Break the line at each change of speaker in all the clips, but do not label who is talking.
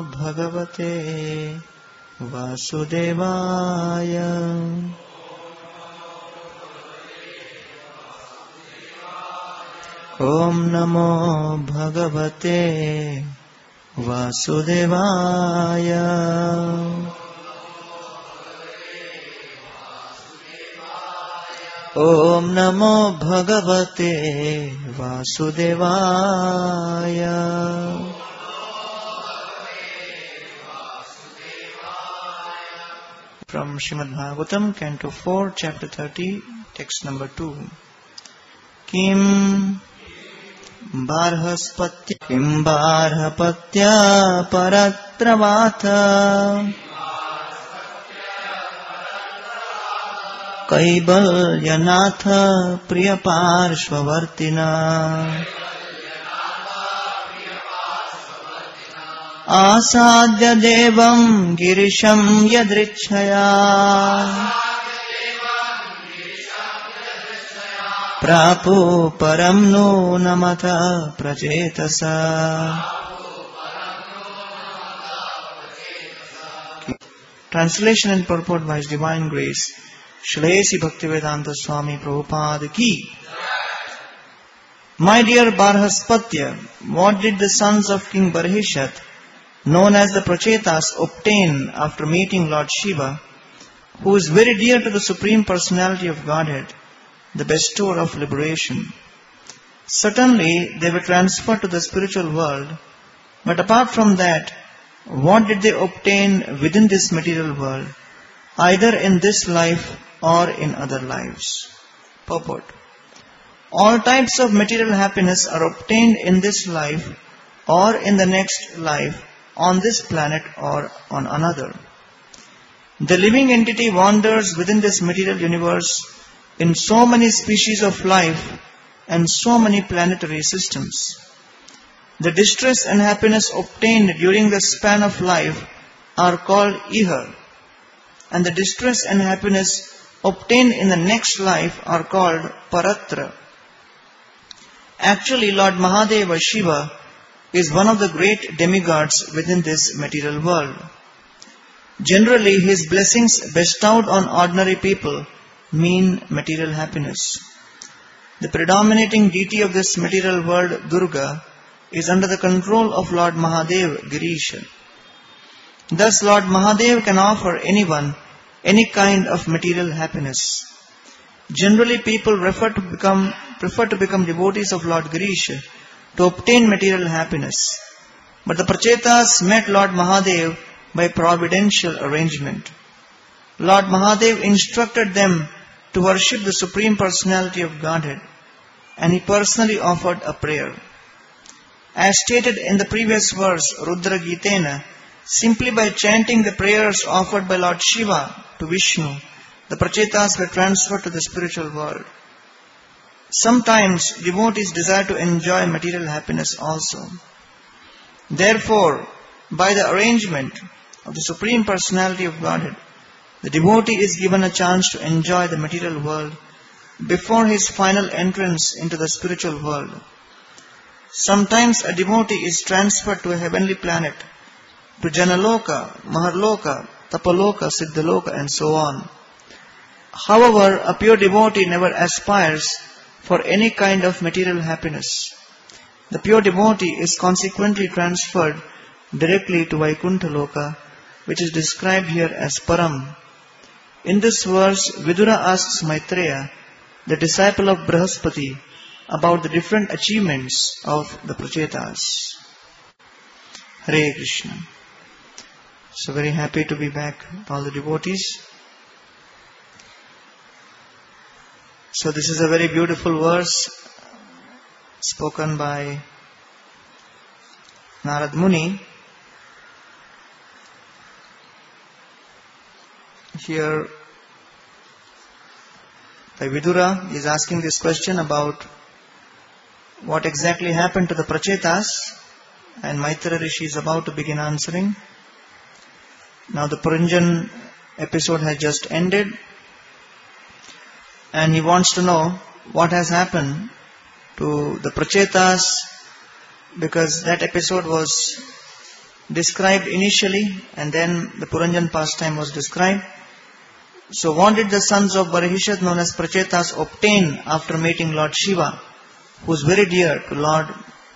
Bhagavate Vasudevaya. Om Namo Bhagavate Vasudevaya. Om Namo Bhagavate Vasudevaya. From Srimad Bhagavatam, Canto 4, Chapter 30, Text number 2. Kim Barhaspatya paratra vatha Kaibalyanatha priya parshvavartina Asadya devam girisham yadrichhaya Prapu param no namata pracetasa. Translation and purport by His Divine Grace Srila Bhaktivedanta Swami Prabhupada ki. My dear Barhaspatya, what did the sons of King Barhisat, known as the Pracetas, obtain after meeting Lord Siva, who is very dear to the Supreme Personality of Godhead, the bestower of liberation? Certainly, they were transferred to the spiritual world, but apart from that, what did they obtain within this material world, either in this life or in other lives? Purport. All types of material happiness are obtained in this life or in the next life, on this planet or on another. The living entity wanders within this material universe in so many species of life and so many planetary systems. The distress and happiness obtained during the span of life are called iha, and the distress and happiness obtained in the next life are called paratra. Actually, Lord Mahadeva Shiva is one of the great demigods within this material world. Generally, his blessings bestowed on ordinary people mean material happiness. The predominating deity of this material world, Durga, is under the control of Lord Mahadeva, Girisa. Thus, Lord Mahadeva can offer anyone any kind of material happiness. Generally, people prefer to become devotees of Lord Girisa to obtain material happiness. But the Pracetas met Lord Mahadeva by providential arrangement. Lord Mahadeva instructed them to worship the Supreme Personality of Godhead, and he personally offered a prayer. As stated in the previous verse, rudra-gitena, simply by chanting the prayers offered by Lord Siva to Visnu, the Pracetas were transferred to the spiritual world. Sometimes devotees desire to enjoy material happiness also. Therefore, by the arrangement of the Supreme Personality of Godhead, the devotee is given a chance to enjoy the material world before his final entrance into the spiritual world. Sometimes a devotee is transferred to a heavenly planet, to Janaloka, Maharloka, Tapoloka, Siddhaloka, and so on. However, a pure devotee never aspires for any kind of material happiness. The pure devotee is consequently transferred directly to Vaikuntha-loka, which is described here as Param. In this verse, Vidura asks Maitreya, the disciple of Barhaspatya, about the different achievements of the Pracetas. Hare Krishna. So very happy to be back with all the devotees. So this is a very beautiful verse spoken by Narad Muni. Here, by Vidura is asking this question about what exactly happened to the Pracetas, and Maitreya Rishi is about to begin answering. Now the Puranjan episode has just ended, and he wants to know what has happened to the Pracetas, because that episode was described initially, and then the Puranjan pastime was described. So what did the sons of Barhisat, known as Pracetas, obtain after meeting Lord Shiva, who is very dear to Lord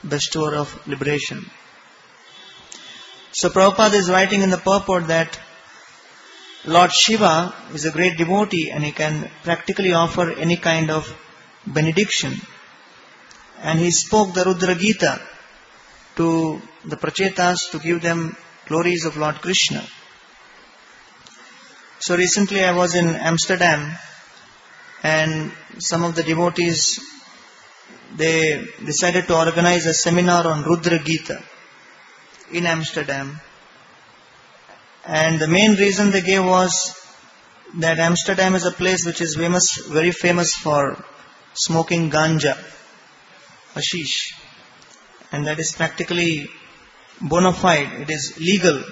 Bestower of Liberation? So Prabhupada is writing in the purport that Lord Shiva is a great devotee and he can practically offer any kind of benediction. And he spoke the rudra-gitena to the Pracetas to give them glories of Lord Krishna. So recently I was in Amsterdam, and some of the devotees, they decided to organize a seminar on rudra-gitena in Amsterdam. And the main reason they gave was that Amsterdam is a place which is very famous for smoking ganja, hashish. And that is practically bona fide. It is legal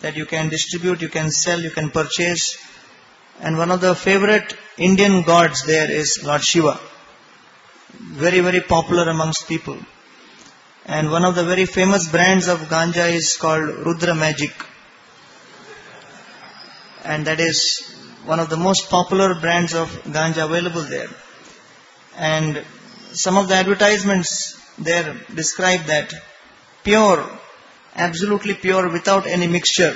that you can distribute, you can sell, you can purchase. And one of the favorite Indian gods there is Lord Shiva. Very, very popular amongst people. And one of the very famous brands of ganja is called Rudra Magic. And that is one of the most popular brands of ganja available there. And some of the advertisements there describe that pure, absolutely pure, without any mixture,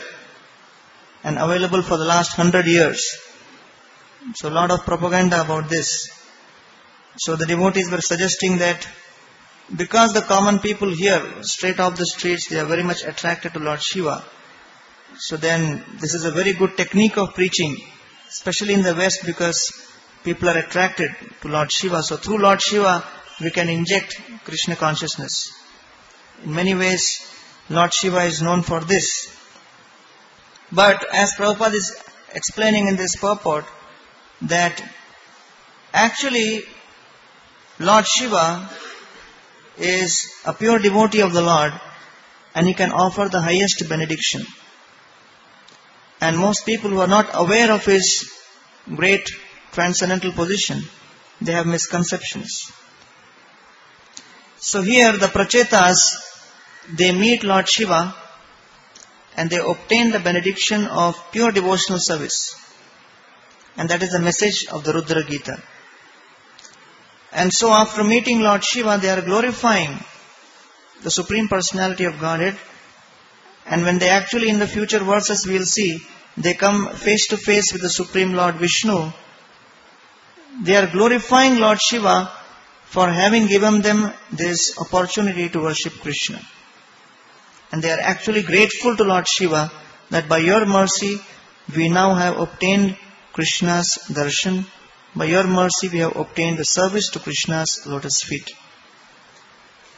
and available for the last 100 years. So a lot of propaganda about this. So the devotees were suggesting that because the common people here, straight off the streets, they are very much attracted to Lord Shiva. So then this is a very good technique of preaching, especially in the West, because people are attracted to Lord Shiva. So through Lord Shiva, we can inject Krishna consciousness. In many ways, Lord Shiva is known for this. But as Prabhupada is explaining in this purport, that actually Lord Shiva is a pure devotee of the Lord, and he can offer the highest benediction. And most people who are not aware of his great transcendental position, they have misconceptions. So here the Pracetas, they meet Lord Shiva and they obtain the benediction of pure devotional service. And that is the message of the rudra-gitena. And so after meeting Lord Shiva, they are glorifying the Supreme Personality of Godhead. And when they actually, in the future verses we will see, they come face to face with the Supreme Lord Visnu, they are glorifying Lord Shiva for having given them this opportunity to worship Krishna. And they are actually grateful to Lord Shiva that by your mercy we now have obtained Krishna's darshan. By your mercy we have obtained the service to Krishna's lotus feet.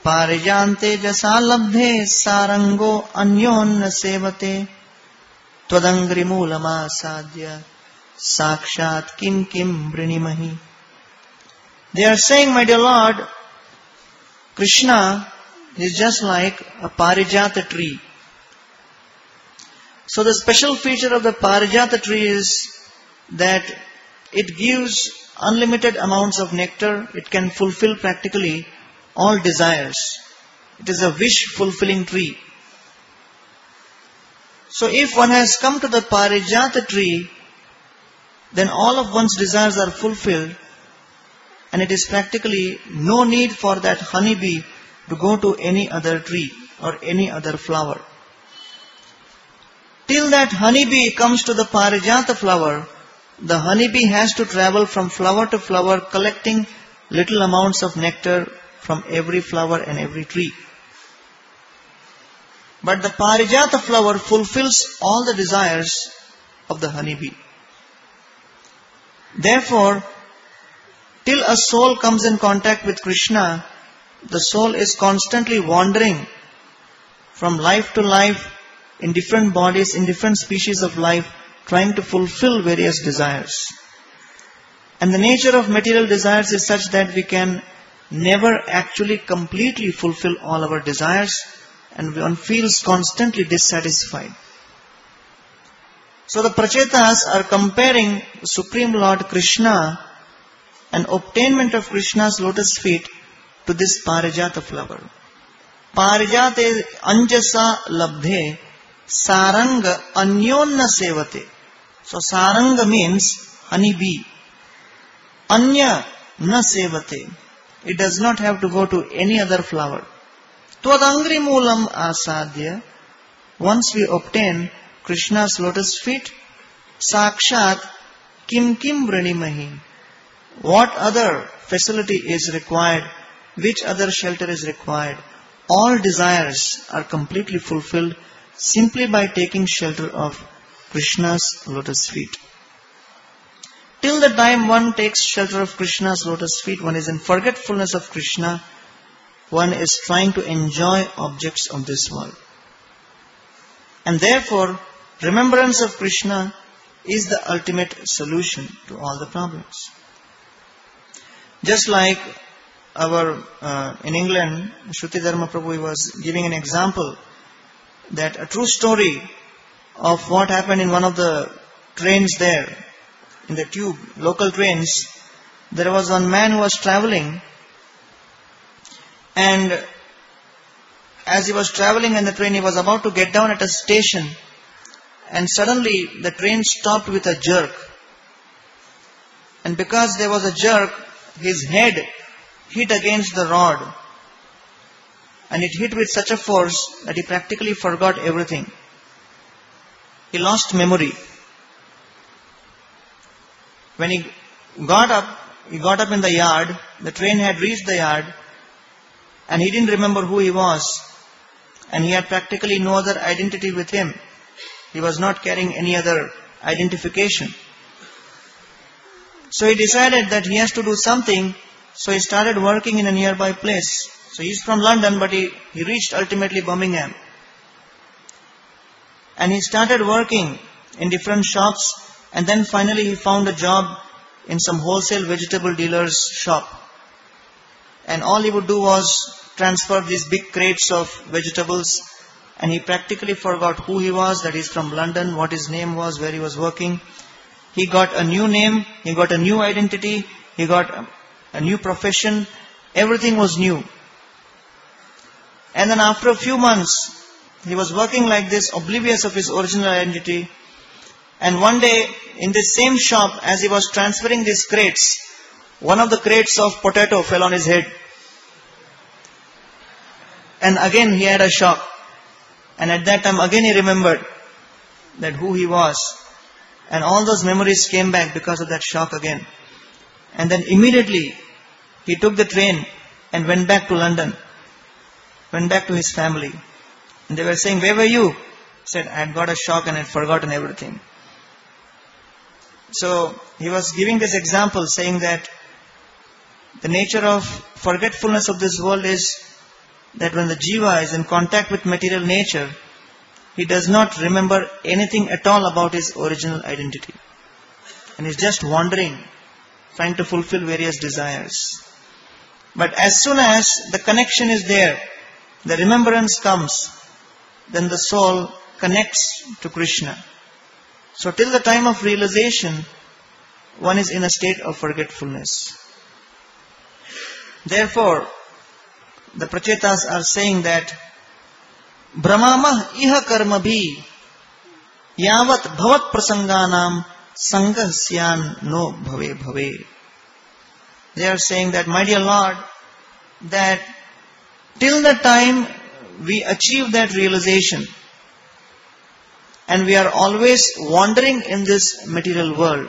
Parijante jasa labdhe sarango anyonna sevate twadangri mulama sadhya sakshat kim brinimahi. They are saying, my dear Lord, Krishna is just like a parijata tree. So the special feature of the parijata tree is that it gives unlimited amounts of nectar. It can fulfill practically all desires. It is a wish-fulfilling tree. So if one has come to the parijata tree, then all of one's desires are fulfilled, and it is practically no need for that honeybee to go to any other tree or any other flower. Till that honeybee comes to the parijata flower, the honeybee has to travel from flower to flower, collecting little amounts of nectar from every flower and every tree. But the parijata flower fulfills all the desires of the honeybee. Therefore, till a soul comes in contact with Krishna, the soul is constantly wandering from life to life in different bodies, in different species of life, trying to fulfill various desires. And the nature of material desires is such that we can never actually completely fulfill all our desires, and one feels constantly dissatisfied. So the Pracetas are comparing Supreme Lord Krishna and obtainment of Krishna's lotus feet to this parijata flower. Parijate anjasa labdhe saranga anyonna sevate. So saranga means honeybee. Anya na sevate. It does not have to go to any other flower. Twadangri moolam asadhya. Once we obtain Krishna's lotus feet, sakshat kim vranimahi. What other facility is required? Which other shelter is required? All desires are completely fulfilled simply by taking shelter of Krishna's lotus feet. Till the time one takes shelter of Krishna's lotus feet, one is in forgetfulness of Krishna, one is trying to enjoy objects of this world. And therefore, remembrance of Krishna is the ultimate solution to all the problems. Just like in England, Shruti Dharma Prabhu was giving an example that a true story of what happened in one of the trains there, in the tube, local trains. There was one man who was traveling, and as he was traveling in the train, he was about to get down at a station, and suddenly the train stopped with a jerk. And because there was a jerk, his head hit against the rod, and it hit with such a force that he practically forgot everything. He lost memory. When he got up in the yard, the train had reached the yard, and he didn't remember who he was, and he had practically no other identity with him. He was not carrying any other identification. So he decided that he has to do something, so he started working in a nearby place. So he's from London, but he reached ultimately Birmingham. And he started working in different shops, and then finally he found a job in some wholesale vegetable dealer's shop. And all he would do was transfer these big crates of vegetables, and he practically forgot who he was, that he's from London, what his name was, where he was working. He got a new name, he got a new identity, he got a new profession, everything was new. And then after a few months, he was working like this, oblivious of his original identity. And one day, in this same shop, as he was transferring these crates, one of the crates of potato fell on his head. And again he had a shock. And at that time again he remembered that who he was. And all those memories came back because of that shock again. And then immediately he took the train and went back to London. Went back to his family. And they were saying, "Where were you?" He said, "I had got a shock and had forgotten everything." So he was giving this example, saying that the nature of forgetfulness of this world is that when the jiva is in contact with material nature, he does not remember anything at all about his original identity. And he's just wandering, trying to fulfill various desires. But as soon as the connection is there, the remembrance comes, then the soul connects to Krishna. So till the time of realization, one is in a state of forgetfulness. Therefore, the Pracetas are saying that Brahmamah iha karma bhi yavat bhavat prasanganam sanghasyan no bhave bhave. They are saying that, my dear Lord, that till the time we achieve that realization, and we are always wandering in this material world,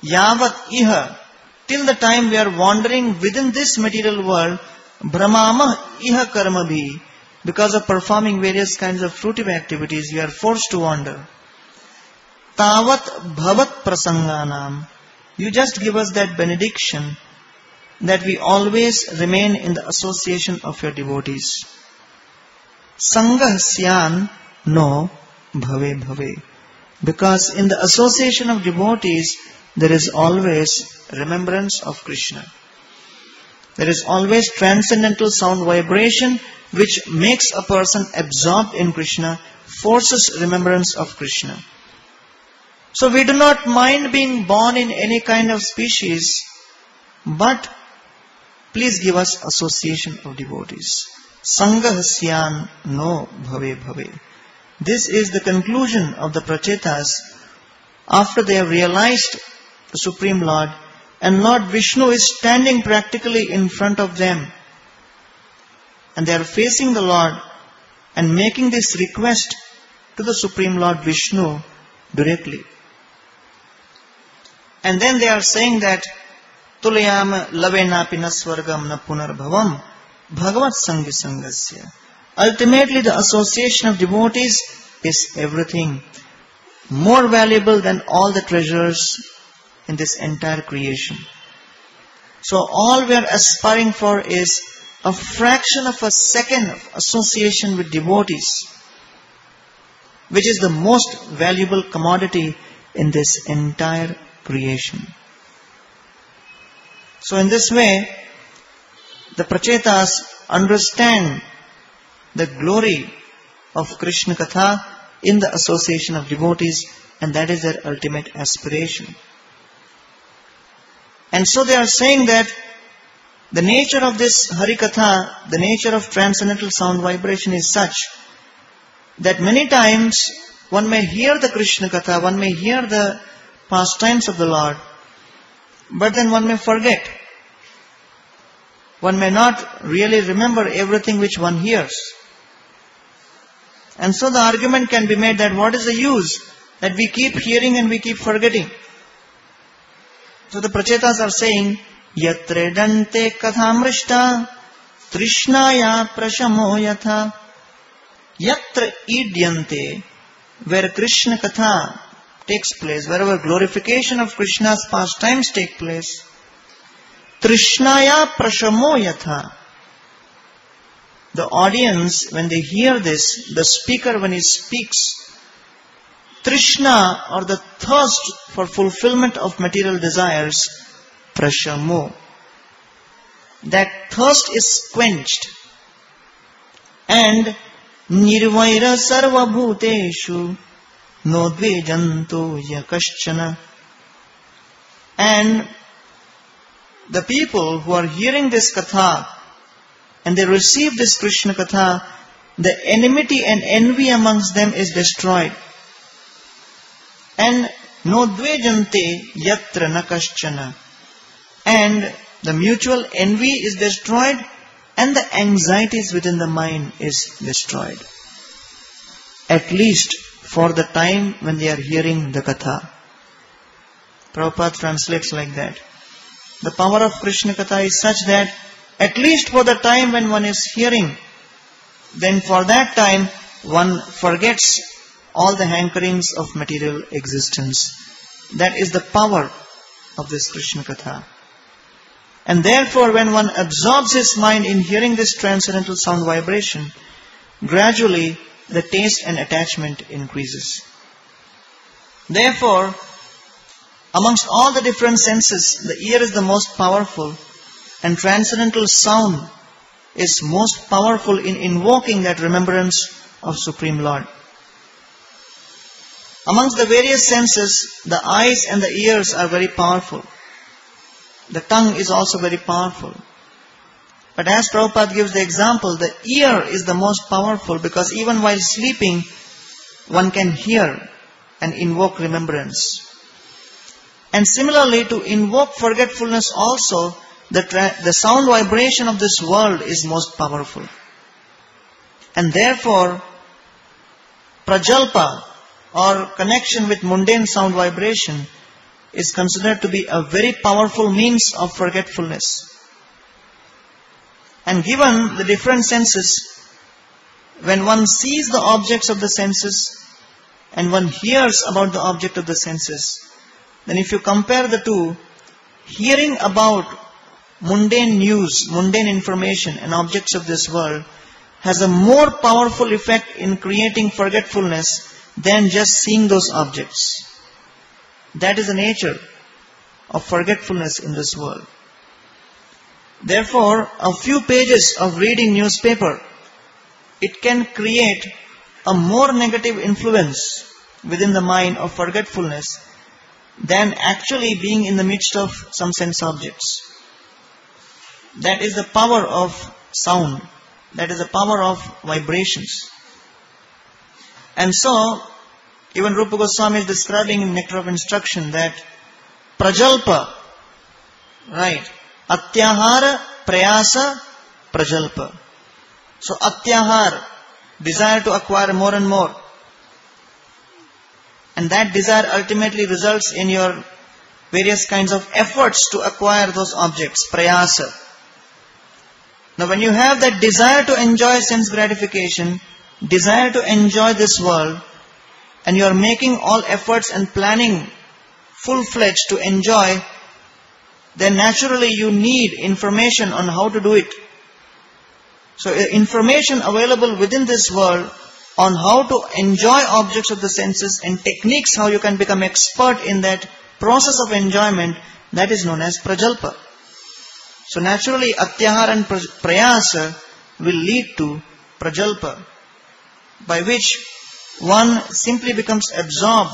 yavat iha, till the time we are wandering within this material world, Brahmamah iha karma bhi, because of performing various kinds of fruitive activities, we are forced to wander. Tavat bhavat prasanganam. You just give us that benediction that we always remain in the association of your devotees. Sanghasyan no bhave bhave. Because in the association of devotees, there is always remembrance of Krishna. There is always transcendental sound vibration which makes a person absorbed in Krishna, forces remembrance of Krishna. So we do not mind being born in any kind of species, but please give us association of devotees. Sangahasyan no bhave bhave. This is the conclusion of the Pracetas after they have realized the Supreme Lord, and Lord Vishnu is standing practically in front of them. And they are facing the Lord and making this request to the Supreme Lord Vishnu directly. And then they are saying that Tulayam lavenapi nasvargam na punarbhavam bhagavat sangi sangasya. Ultimately, the association of devotees is everything, more valuable than all the treasures in this entire creation. So all we are aspiring for is a fraction of a second of association with devotees, which is the most valuable commodity in this entire creation. So in this way, the Pracetas understand the glory of Krishna Katha in the association of devotees, and that is their ultimate aspiration. And so they are saying that the nature of this Harikatha, the nature of transcendental sound vibration is such that many times one may hear the Krishna Katha, one may hear the pastimes of the Lord, but then one may forget. One may not really remember everything which one hears. And so the argument can be made that what is the use that we keep hearing and we keep forgetting? So the Pracetas are saying, Yatre dante kathamrishta trishnaya prashamo yatha. Yatra idyante, where Krishna Katha takes place, wherever glorification of Krishna's pastimes take place, trishnaya prashamo yatha. The audience, when they hear this, the speaker when he speaks, Trishna, or the thirst for fulfillment of material desires, prashamo. That thirst is quenched. And nirvaira sarva bhuteshu nodvejanto yakaschana. And the people who are hearing this katha, and they receive this Krishna Katha, the enmity and envy amongst them is destroyed. And nodvejante yatra nakaschana. And the mutual envy is destroyed, and the anxieties within the mind is destroyed. At least for the time when they are hearing the Katha. Prabhupada translates like that. The power of Krishna Katha is such that at least for the time when one is hearing, then for that time one forgets all the hankerings of material existence. That is the power of this Krishna Katha. And therefore when one absorbs his mind in hearing this transcendental sound vibration, gradually the taste and attachment increases. Therefore, amongst all the different senses, the ear is the most powerful, and transcendental sound is most powerful in invoking that remembrance of Supreme Lord. Amongst the various senses, the eyes and the ears are very powerful. The tongue is also very powerful. But as Prabhupada gives the example, the ear is the most powerful because even while sleeping, one can hear and invoke remembrance. And similarly, to invoke forgetfulness also, the sound vibration of this world is most powerful. And therefore, prajalpa, or connection with mundane sound vibration, is considered to be a very powerful means of forgetfulness. And given the different senses, when one sees the objects of the senses and one hears about the object of the senses, then if you compare the two, hearing about mundane news, mundane information and objects of this world has a more powerful effect in creating forgetfulness than just seeing those objects. That is the nature of forgetfulness in this world. Therefore, a few pages of reading newspaper, it can create a more negative influence within the mind of forgetfulness than actually being in the midst of some sense objects. That is the power of sound. That is the power of vibrations. And so, even Rupa Goswami is describing in Nectar of Instruction that prajalpa, right? Atyahara, prayasa, prajalpa. So atyahar, desire to acquire more and more. And that desire ultimately results in your various kinds of efforts to acquire those objects, prayasa. Now when you have that desire to enjoy sense gratification, desire to enjoy this world, and you are making all efforts and planning full-fledged to enjoy, then naturally you need information on how to do it. So information available within this world on how to enjoy objects of the senses and techniques how you can become expert in that process of enjoyment, that is known as prajalpa. So naturally atyahara and prayasa will lead to prajalpa, by which one simply becomes absorbed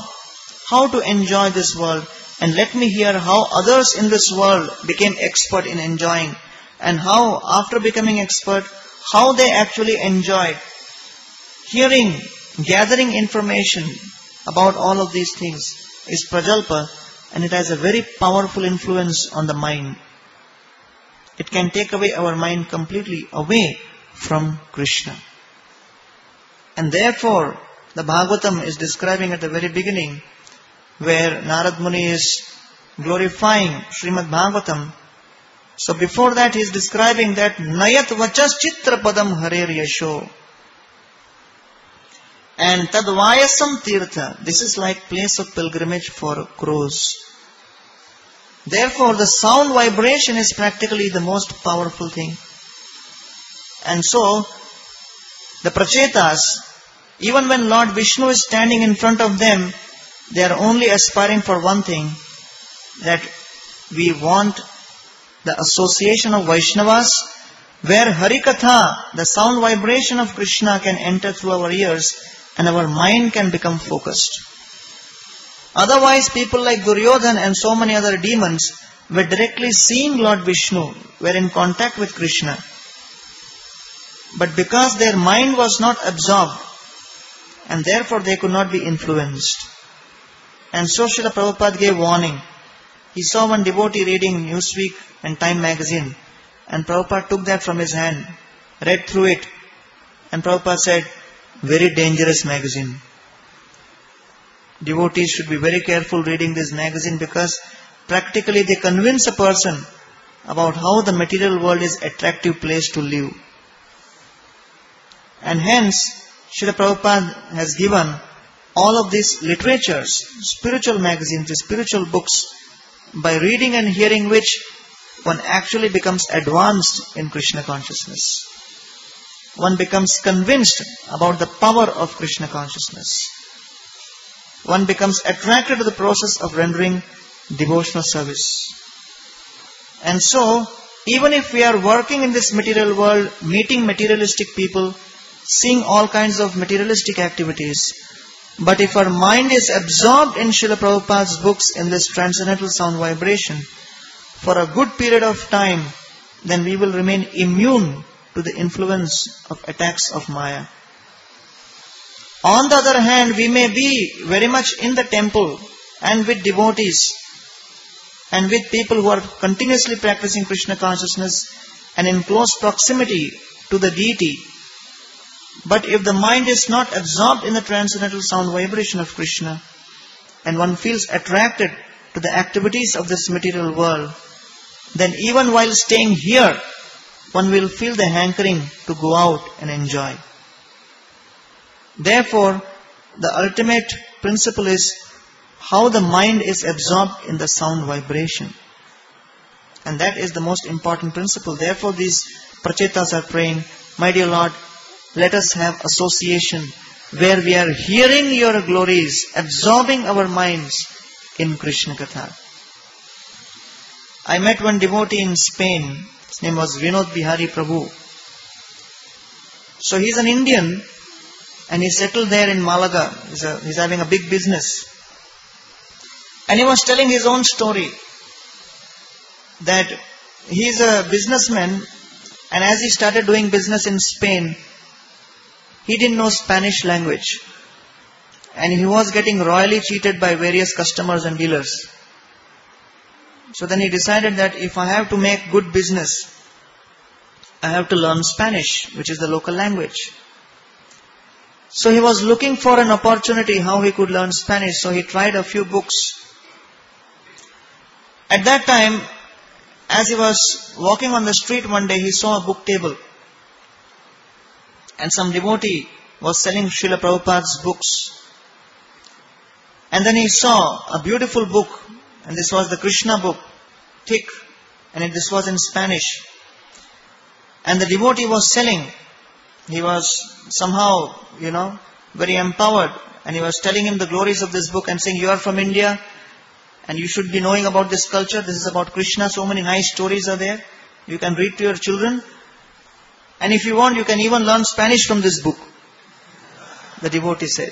how to enjoy this world, and let me hear how others in this world became expert in enjoying, and how after becoming expert, how they actually enjoyed. Hearing, gathering information about all of these things is prajalpa, and it has a very powerful influence on the mind. It can take away our mind completely away from Krishna. And therefore, the Bhagavatam is describing at the very beginning, where Narad Muni is glorifying Srimad Bhagavatam. So before that he is describing that Nayat Vachas Chitra Padam Harer Yasho. And Tadvayasam Tirtha. This is like place of pilgrimage for crows. Therefore the sound vibration is practically the most powerful thing. And so, the Pracetas, even when Lord Vishnu is standing in front of them, they are only aspiring for one thing, that we want the association of Vaishnavas, where Harikatha, the sound vibration of Krishna, can enter through our ears and our mind can become focused. Otherwise, people like Duryodhana and so many other demons were directly seeing Lord Vishnu, were in contact with Krishna. But because their mind was not absorbed, and therefore they could not be influenced. And so Srila Prabhupada gave warning. He saw one devotee reading Newsweek and Time magazine, and Prabhupada took that from his hand, read through it, and Prabhupada said, very dangerous magazine. Devotees should be very careful reading this magazine, because practically they convince a person about how the material world is an attractive place to live. And hence, Srila Prabhupada has given all of these literatures, spiritual magazines, spiritual books, by reading and hearing which one actually becomes advanced in Krishna consciousness. One becomes convinced about the power of Krishna consciousness. One becomes attracted to the process of rendering devotional service. And so, even if we are working in this material world, meeting materialistic people, seeing all kinds of materialistic activities, but if our mind is absorbed in Srila Prabhupada's books in this transcendental sound vibration, for a good period of time, then we will remain immune to the influence of attacks of Maya. On the other hand, we may be very much in the temple and with devotees and with people who are continuously practicing Krishna consciousness and in close proximity to the deity. But if the mind is not absorbed in the transcendental sound vibration of Krishna, and one feels attracted to the activities of this material world, then even while staying here, one will feel the hankering to go out and enjoy. Therefore, the ultimate principle is how the mind is absorbed in the sound vibration. And that is the most important principle. Therefore, these Pracetas are praying, my dear Lord, let us have association where we are hearing your glories, absorbing our minds in Krishna Katha. I met one devotee in Spain. His name was Vinod Bihari Prabhu. So he's an Indian and he settled there in Malaga. He's having a big business. And he was telling his own story that he is a businessman, and as he started doing business in Spain, he didn't know Spanish language. And he was getting royally cheated by various customers and dealers. So then he decided that if I have to make good business, I have to learn Spanish, which is the local language. So he was looking for an opportunity how he could learn Spanish. So he tried a few books. At that time, as he was walking on the street one day, he saw a book table. And some devotee was selling Srila Prabhupada's books. And then he saw a beautiful book, and this was the Krishna book, thick, and this was in Spanish. And the devotee was selling. He was somehow, very empowered, and he was telling him the glories of this book and saying, you are from India, and you should be knowing about this culture. This is about Krishna. So many nice stories are there. You can read to your children. And if you want, you can even learn Spanish from this book. The devotee said.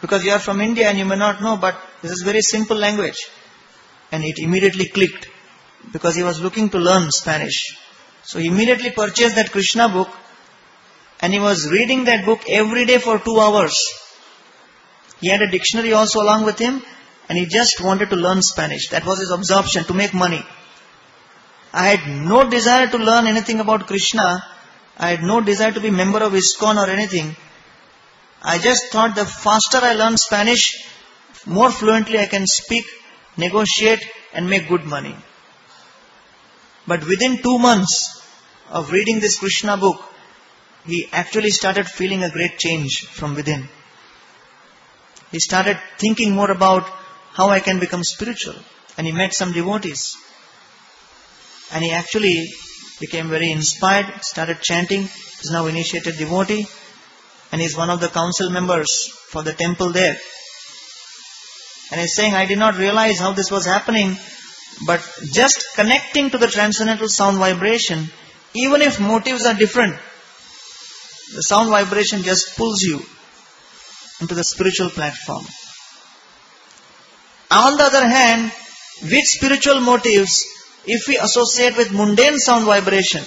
Because you are from India and you may not know, but this is very simple language. And it immediately clicked. Because he was looking to learn Spanish. So he immediately purchased that Krishna book. And he was reading that book every day for 2 hours. He had a dictionary also along with him. And he just wanted to learn Spanish. That was his absorption, to make money. I had no desire to learn anything about Krishna. I had no desire to be member of ISKCON or anything. I just thought the faster I learn Spanish, more fluently I can speak, negotiate and make good money. But within 2 months of reading this Krishna book, he actually started feeling a great change from within. He started thinking more about how I can become spiritual. And he met some devotees. And he actually became very inspired, started chanting. He's now initiated devotee. And he's one of the council members for the temple there. And he's saying, I did not realize how this was happening. But just connecting to the transcendental sound vibration, even if motives are different, the sound vibration just pulls you into the spiritual platform. On the other hand, with spiritual motives, if we associate with mundane sound vibration,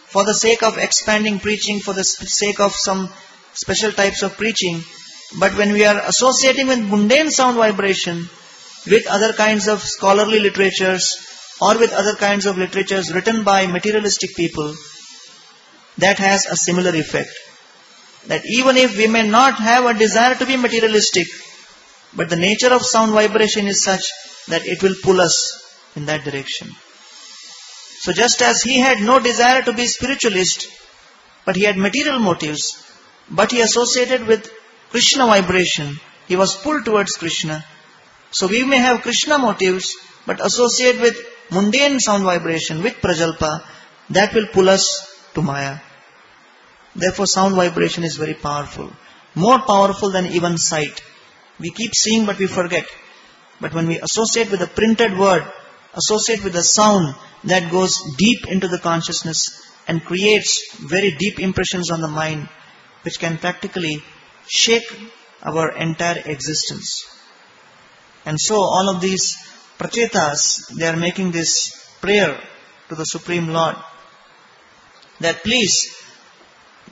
for the sake of expanding preaching, for the sake of some special types of preaching, but when we are associating with mundane sound vibration, with other kinds of scholarly literatures, or with other kinds of literatures written by materialistic people, that has a similar effect. That even if we may not have a desire to be materialistic, but the nature of sound vibration is such that it will pull us in that direction. So just as he had no desire to be spiritualist, but he had material motives, but he associated with Krishna vibration, he was pulled towards Krishna. So we may have Krishna motives, but associate with mundane sound vibration, with prajalpa, that will pull us to Maya. Therefore sound vibration is very powerful. More powerful than even sight. We keep seeing but we forget. But when we associate with the printed word, associate with the sound, that goes deep into the consciousness and creates very deep impressions on the mind, which can practically shake our entire existence. And so all of these Pracetas, they are making this prayer to the Supreme Lord, that please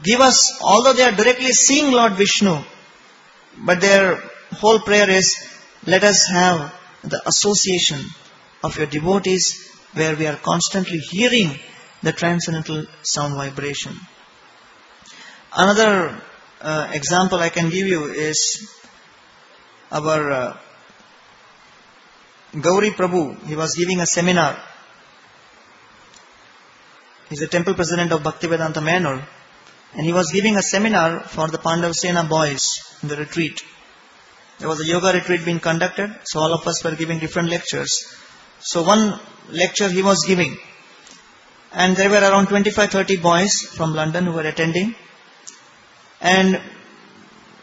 give us, although they are directly seeing Lord Vishnu, but their whole prayer is, let us have the association of your devotees where we are constantly hearing the transcendental sound vibration. Another example I can give you is our Gauri Prabhu. He was giving a seminar. He's the temple president of Bhaktivedanta Manor. And he was giving a seminar for the Pandavasena boys in the retreat. There was a yoga retreat being conducted, so all of us were giving different lectures. So one lecture he was giving, and there were around 25-30 boys from London who were attending. And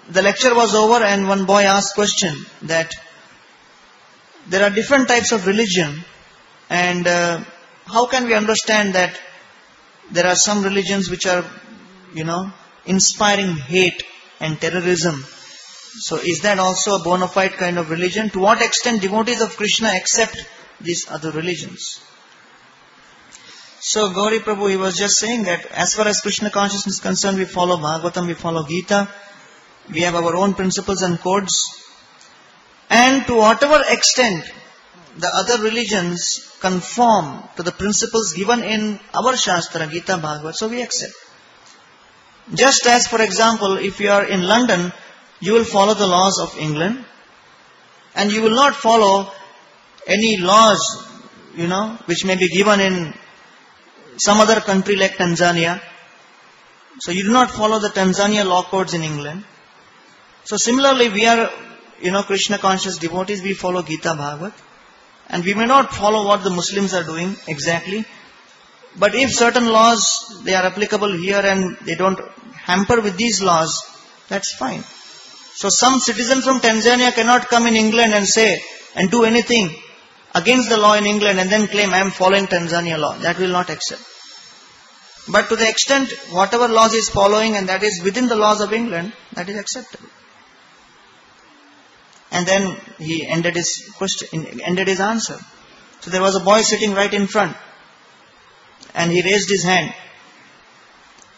the lecture was over and one boy asked question that there are different types of religion, and how can we understand that there are some religions which are, inspiring hate and terrorism. So is that also a bona fide kind of religion? To what extent devotees of Krishna accept these other religions? So Gauri Prabhu, he was just saying that as far as Krishna consciousness is concerned, we follow Bhagavatam, we follow Gita, we have our own principles and codes. And to whatever extent the other religions conform to the principles given in our Shastra, Gita, Bhagavad, so we accept. Just as, for example, if you are in London, you will follow the laws of England, and you will not follow any laws, which may be given in some other country like Tanzania. So you do not follow the Tanzania law codes in England. So similarly, we are, Krishna conscious devotees, we follow Gita, Bhagavad. And we may not follow what the Muslims are doing exactly. But if certain laws, they are applicable here and they don't hamper with these laws, that's fine. So some citizen from Tanzania cannot come in England and say, and do anything against the law in England and then claim, I am following Tanzania law. That will not accept. But to the extent, whatever laws he is following and that is within the laws of England, that is acceptable. And then he ended his question, ended his answer. So there was a boy sitting right in front. And he raised his hand.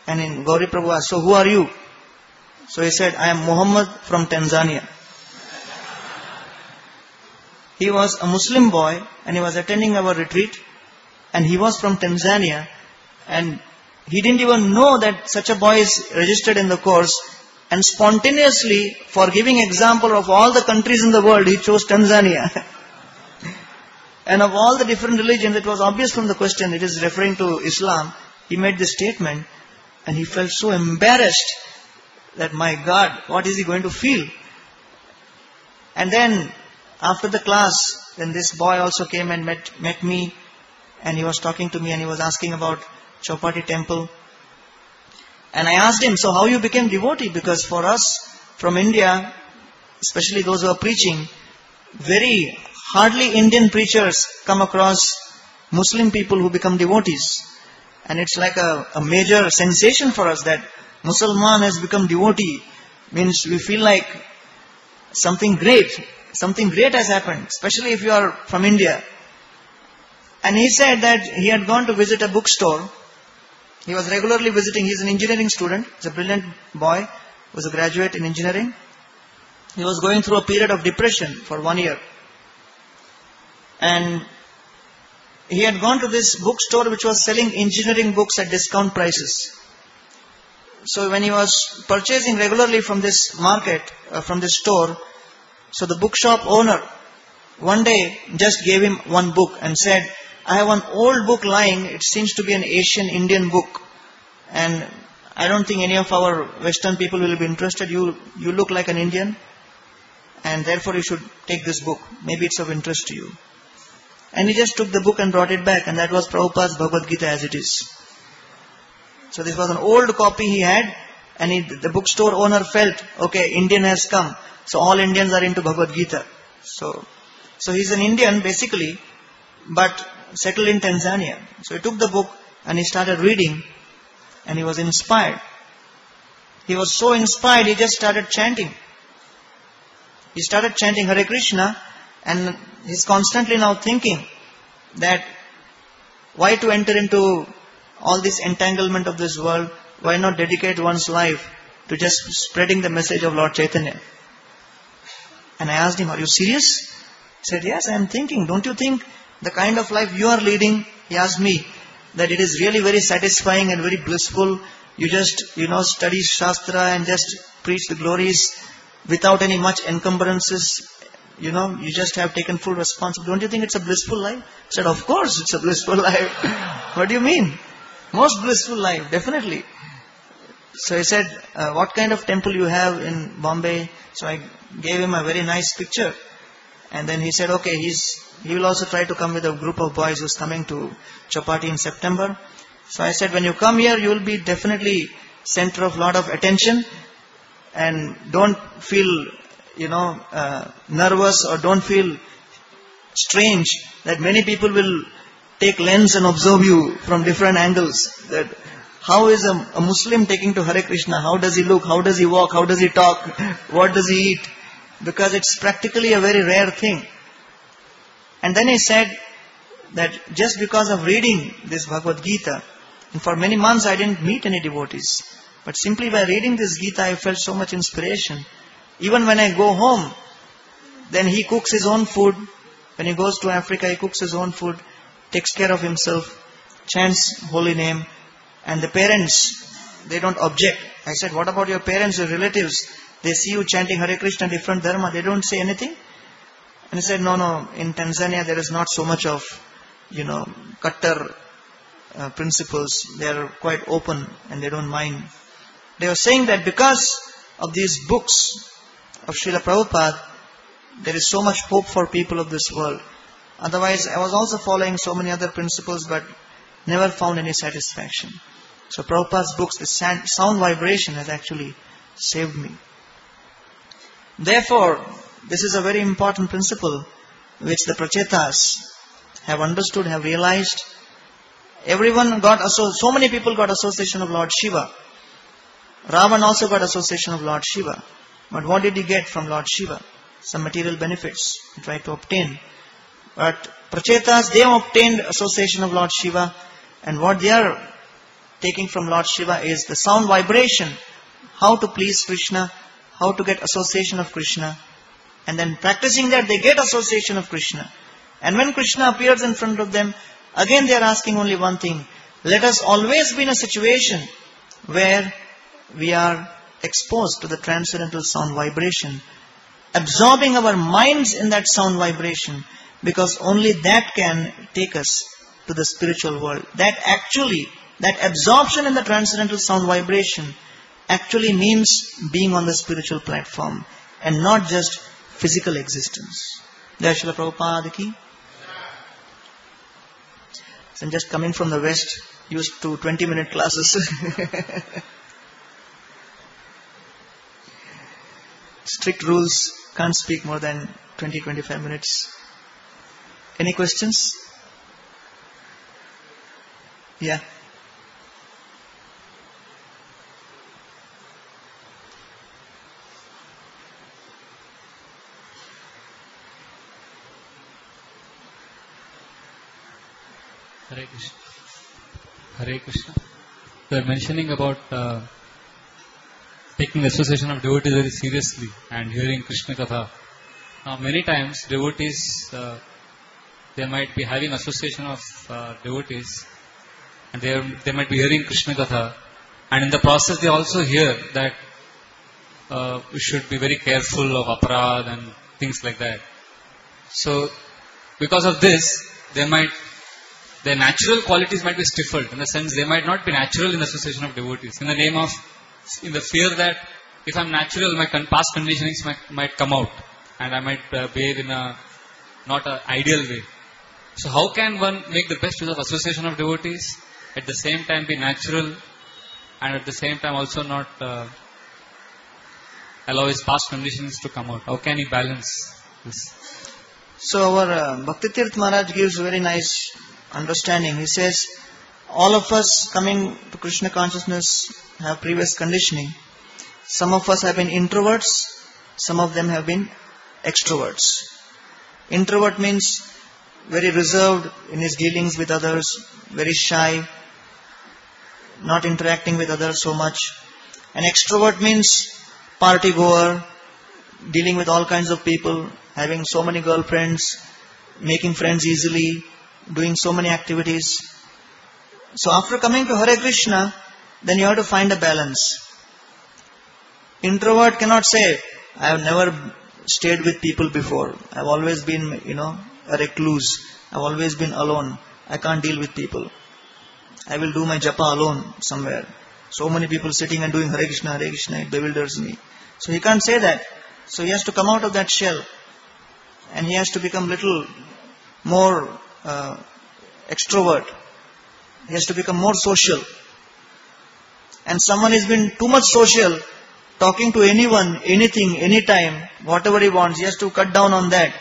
And in Gauri Prabhu asked, so who are you? So he said, I am Muhammad from Tanzania. He was a Muslim boy and he was attending our retreat. And he was from Tanzania. And he didn't even know that such a boy is registered in the course. And spontaneously, for giving example of all the countries in the world, he chose Tanzania. And of all the different religions, it was obvious from the question, it is referring to Islam. He made this statement and he felt so embarrassed that, my God, what is he going to feel? And then, after the class, then this boy also came and met me, and he was talking to me and he was asking about Chowpatty temple. And I asked him, so how you became devotee? Because for us from India, especially those who are preaching, very hardly Indian preachers come across Muslim people who become devotees. And it's like a major sensation for us that Musalman has become devotee. Means we feel like something great has happened, especially if you are from India. And he said that he had gone to visit a bookstore. He was regularly visiting. He's an engineering student. He's a brilliant boy. He was a graduate in engineering. He was going through a period of depression for 1 year. And he had gone to this bookstore which was selling engineering books at discount prices. So when he was purchasing regularly from this market, from this store, so the bookshop owner one day just gave him one book and said, I have one old book lying, it seems to be an Asian Indian book. And I don't think any of our Western people will be interested. You look like an Indian. And therefore you should take this book. Maybe it's of interest to you. And he just took the book and brought it back. And that was Prabhupada's Bhagavad Gita as it is. So this was an old copy he had. And the bookstore owner felt, okay, Indian has come. So all Indians are into Bhagavad Gita. So he's an Indian basically, but settled in Tanzania. So he took the book and he started reading and he was inspired. He was so inspired, he just started chanting. He started chanting Hare Krishna and he's constantly now thinking that why to enter into all this entanglement of this world? Why not dedicate one's life to just spreading the message of Lord Chaitanya? And I asked him, are you serious? He said, yes, I am thinking. Don't you think the kind of life you are leading, he asked me, that it is really very satisfying and very blissful. You just, study Shastra and just preach the glories without any much encumbrances. You just have taken full responsibility. Don't you think it's a blissful life? I said, of course it's a blissful life. What do you mean? Most blissful life, definitely. So he said, what kind of temple you have in Bombay? So I gave him a very nice picture. And then he said, okay, he will also try to come with a group of boys who's coming to Chowpatty in September. So I said, when you come here, you will be definitely center of lot of attention. And don't feel, nervous or don't feel strange that many people will take lens and observe you from different angles. That how is a Muslim taking to Hare Krishna? How does he look? How does he walk? How does he talk? What does he eat? Because it's practically a very rare thing. And then he said that just because of reading this Bhagavad Gita, and for many months I didn't meet any devotees, but simply by reading this Gita I felt so much inspiration. Even when I go home, then he cooks his own food. When he goes to Africa, he cooks his own food, takes care of himself, chants holy name, and the parents, they don't object. I said, what about your parents, your relatives? They see you chanting Hare Krishna, different dharma, they don't say anything? And he said, no, in Tanzania there is not so much of, Kattar principles. They are quite open and they don't mind. They were saying that because of these books of Srila Prabhupada, there is so much hope for people of this world. Otherwise, I was also following so many other principles, but never found any satisfaction. So Prabhupada's books, the sound vibration has actually saved me. Therefore, this is a very important principle which the Pracetas have understood, have realized. Everyone so many people got association of Lord Shiva. Ravan also got association of Lord Shiva. But what did he get from Lord Shiva? Some material benefits he tried to obtain. But Pracetas, they have obtained association of Lord Shiva, and what they are taking from Lord Shiva is the sound vibration, how to please Krishna, how to get association of Krishna, and then practicing that they get association of Krishna. And when Krishna appears in front of them, again they are asking only one thing: let us always be in a situation where we are exposed to the transcendental sound vibration, absorbing our minds in that sound vibration, because only that can take us to the spiritual world. That absorption in the transcendental sound vibration actually means being on the spiritual platform and not just physical existence. Jai Srila Prabhupada ki. So I'm just coming from the West, used to 20-minute classes. Strict rules, can't speak more than 20-25 minutes. Any questions? Yeah.
Hare Krishna. Hare Krishna. You are mentioning about taking the association of devotees very seriously and hearing Krishna Katha. Now many times devotees, they might be having association of devotees, and they might be hearing Krishna Katha, and in the process they also hear that we should be very careful of aparad and things like that. So because of this, their natural qualities might be stifled, in the sense they might not be natural in the association of devotees, in the fear that if I am natural, my past conditionings might come out, and I might behave in a not an ideal way. So how can one make the best use of association of devotees, at the same time be natural, and at the same time also not allow his past conditions to come out? How can he balance this?
So our Bhakti Tirth Maharaj gives a very nice understanding. He says, all of us coming to Krishna consciousness have previous conditioning. Some of us have been introverts, some of them have been extroverts. Introvert means very reserved in his dealings with others, very shy, not interacting with others so much. An extrovert means party goer, dealing with all kinds of people, having so many girlfriends, making friends easily, doing so many activities. So after coming to Hare Krishna, then you have to find a balance. Introvert cannot say, I have never stayed with people before. I have always been, a recluse. I have always been alone. I can't deal with people. I will do my japa alone somewhere. So many people sitting and doing Hare Krishna, it bewilders me. So he can't say that. So he has to come out of that shell. And he has to become little more extrovert. He has to become more social. And someone has been too much social, talking to anyone, anything, anytime, whatever he wants, he has to cut down on that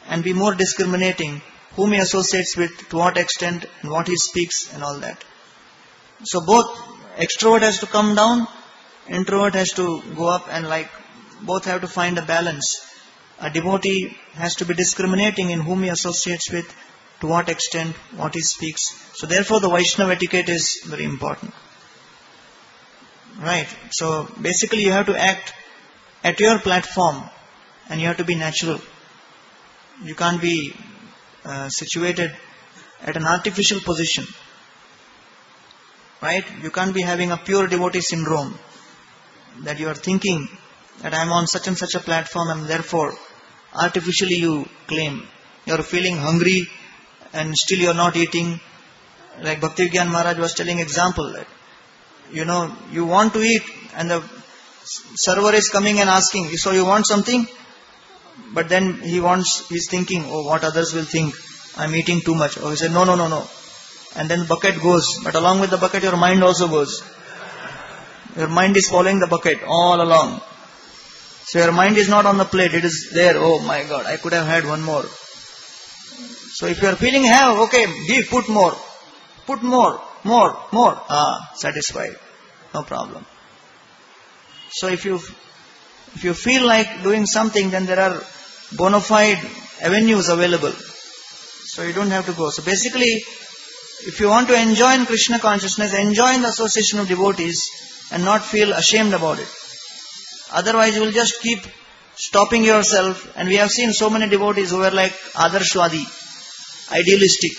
and be more discriminating, whom he associates with, to what extent, and what he speaks, and all that. So both extrovert has to come down, introvert has to go up, and both have to find a balance. A devotee has to be discriminating in whom he associates with, to what extent, what he speaks. So therefore the Vaishnava etiquette is very important. Right. So basically you have to act at your platform and you have to be natural. You can't be situated at an artificial position. Right? You can't be having a pure devotee syndrome that you are thinking that I am on such and such a platform and therefore artificially you claim. You are feeling hungry and still you are not eating. Like Bhakti Vigyan Maharaj was telling example that, you want to eat and the server is coming and asking, so you want something? But then he's thinking, oh, what others will think, I'm eating too much. Or he said, no. And then the bucket goes, but along with the bucket your mind also goes. Your mind is following the bucket all along. So your mind is not on the plate, it is there. Oh my God, I could have had one more. So if you are feeling okay, put more. Put more. Satisfied. No problem. So if you feel like doing something, then there are bona fide avenues available. So you don't have to go. So basically, if you want to enjoy in Krishna consciousness, enjoy in the association of devotees and not feel ashamed about it. Otherwise you will just keep stopping yourself. And we have seen so many devotees who are like adarshwadi, idealistic,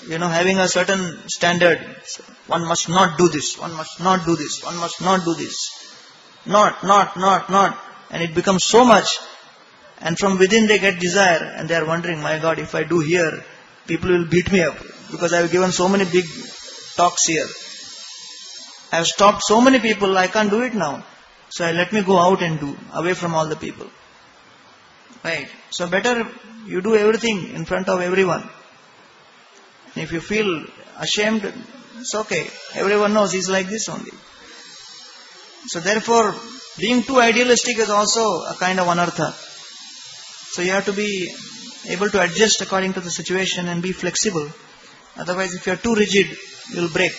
having a certain standard. One must not do this, one must not do this, one must not do this. Not. And it becomes so much. And from within they get desire and they are wondering, my God, if I do here, people will beat me up. Because I have given so many big talks here. I have stopped so many people, I can't do it now. So let me go out and do, away from all the people. Right. So better you do everything in front of everyone. And if you feel ashamed, it's okay. Everyone knows he's like this only. So therefore, being too idealistic is also a kind of anartha. So you have to be able to adjust according to the situation and be flexible. Otherwise, if you are too rigid, you will break.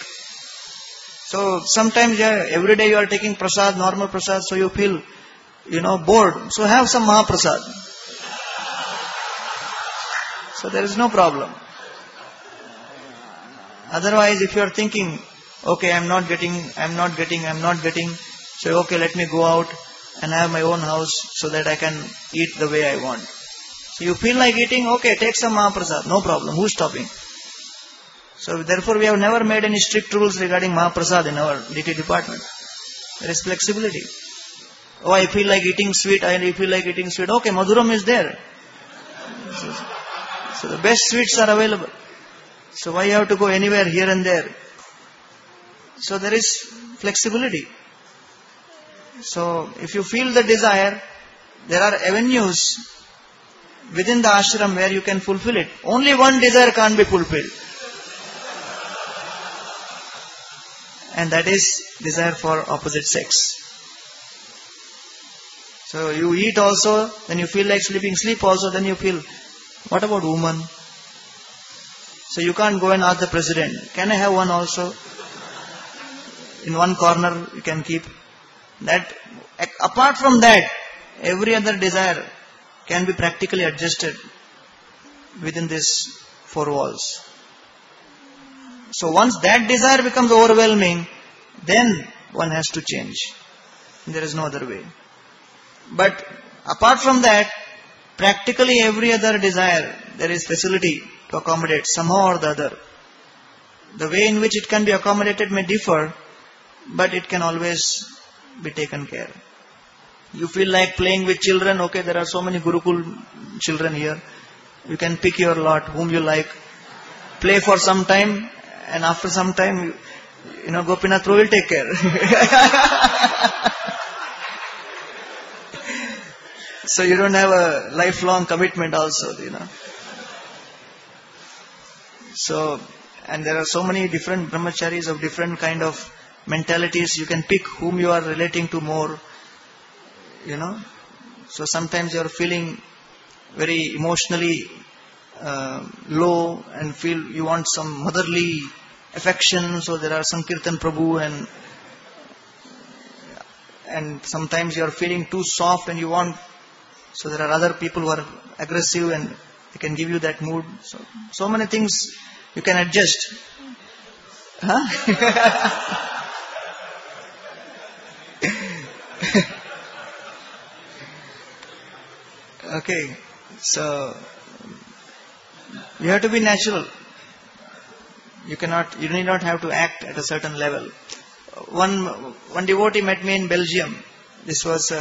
So sometimes every day you are taking prasad, normal prasad, so you feel, bored. So have some Mahaprasad. So there is no problem. Otherwise, if you are thinking, okay, I'm not getting, so okay, let me go out and have my own house so that I can eat the way I want. So you feel like eating, okay, take some Mahaprasad, no problem, who's stopping? So therefore we have never made any strict rules regarding Mahaprasad in our deity department. There is flexibility. Oh, I feel like eating sweet, okay, Madhuram is there. So the best sweets are available. So why you have to go anywhere here and there? So there is flexibility. So if you feel the desire, there are avenues within the ashram where you can fulfill it. Only one desire can't be fulfilled. And that is desire for opposite sex. So you eat also, then you feel like sleeping, sleep also, then you feel, what about woman? So you can't go and ask the president, can I have one also? In one corner you can keep. That, apart from that, every other desire can be practically adjusted within these four walls. So once that desire becomes overwhelming, then one has to change. There is no other way. But apart from that, practically every other desire, there is facility to accommodate somehow or the other. The way in which it can be accommodated may differ, but it can always be taken care. You feel like playing with children, okay, there are so many Gurukul children here. You can pick your lot, whom you like. Play for some time, and after some time, Gopinath will take care. So you don't have a lifelong commitment also, So, and there are so many different brahmacharis of different kind of mentalities. You can pick whom you are relating to more, So sometimes you are feeling very emotionally low and feel you want some motherly affection. So there are Sankirtan Prabhu and sometimes you are feeling too soft and you want. So there are other people who are aggressive and They can give you that mood. So many things you can adjust. Huh? Okay, so you have to be natural. You need not have to act at a certain level. One devotee met me in Belgium. This was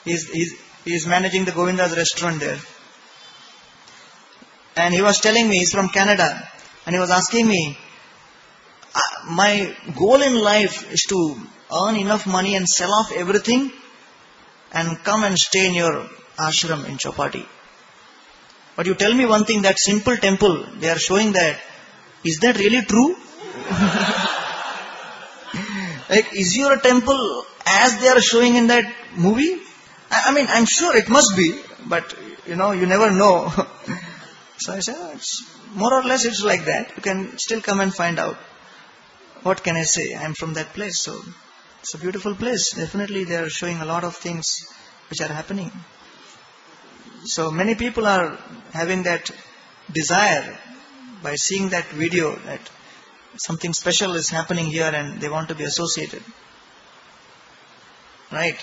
he's managing the Govinda's restaurant there, and he was telling me he's from Canada, and he was asking me, my goal in life is to earn enough money and sell off everything and come and stay in your ashram in Chowpatty. But you tell me one thing, that simple temple, they are showing that. Is that really true? Like, is your temple as they are showing in that movie? I mean, I'm sure it must be, but you never know. So I said, it's more or less it's like that. You can still come and find out. What can I say? I'm from that place, so it's a beautiful place. Definitely they are showing a lot of things which are happening. So many people are having that desire by seeing that video that something special is happening here and they want to be associated. Right?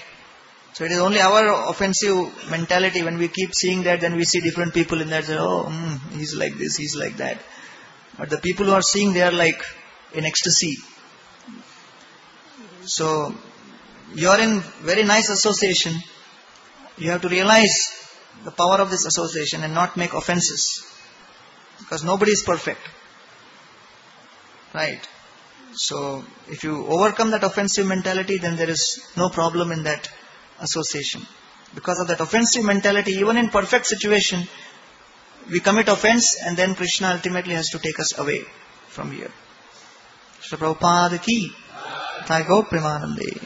So it is only our offensive mentality when we keep seeing that, then we see different people in that, say, he's like this, he's like that. But the people who are seeing, they are like in ecstasy. So you are in very nice association. You have to realize the power of this association and not make offenses. Because nobody is perfect. Right? So if you overcome that offensive mentality, then there is no problem in that association. Because of that offensive mentality, even in perfect situation, we commit offense and then Krishna ultimately has to take us away from here. Shri Prabhupada ki, Thai Go Premanande.